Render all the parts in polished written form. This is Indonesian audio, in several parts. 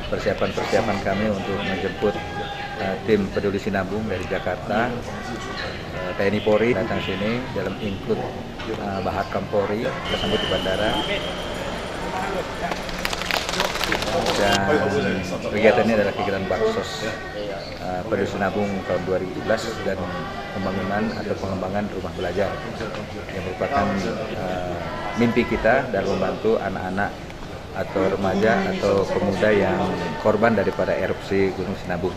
persiapan kami untuk menjemput tim peduli Sinabung dari Jakarta. TNI Polri datang sini dalam include Bahar Kampori, kita sambut di bandara. Dan kegiatan ini adalah kegiatan Baksos peduli Sinabung tahun 2017 dan pembangunan atau pengembangan rumah belajar yang merupakan mimpi kita dalam membantu anak-anak atau remaja atau pemuda yang korban daripada erupsi Gunung Sinabung.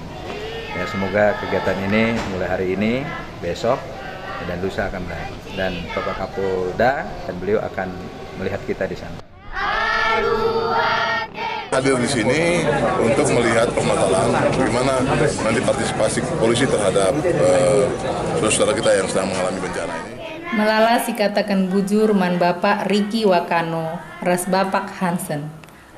Ya, semoga kegiatan ini mulai hari ini, besok, dan lusa akan berakhir. Dan Bapak Kapolda dan beliau akan melihat kita di sana. Hadir di sini untuk melihat pemasaran bagaimana nanti partisipasi polisi terhadap saudara kita yang sedang mengalami bencana ini. Melala si katakan bujur man Bapak Riki Wakano, ras Bapak Hansen.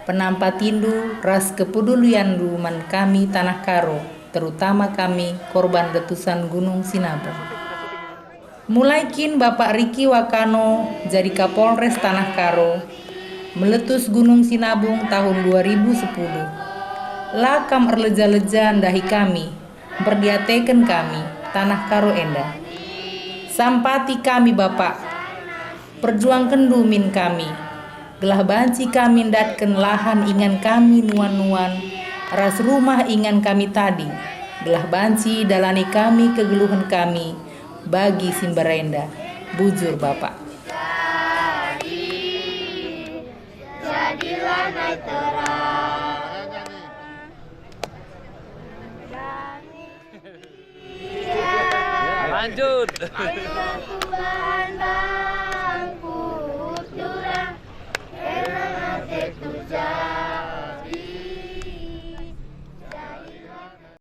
Penampa tindu ras kepedulian man kami Tanah Karo, terutama kami korban letusan Gunung Sinabung. Mulai kin Bapak Riki Wakano jadi Kapolres Tanah Karo, meletus Gunung Sinabung tahun 2010. Lakam erleja-leja dahi kami, berdiateken kami, Tanah Karo enda. Sampati kami Bapak, perjuangkan dumin kami, gelah banci kami datken lahan ingan kami nuan-nuan, ras rumah ingan kami tadi, gelah banci dalani kami kegeluhan kami, bagi Simbarenda, bujur Bapak. Jadilah naik terang. Lanjut.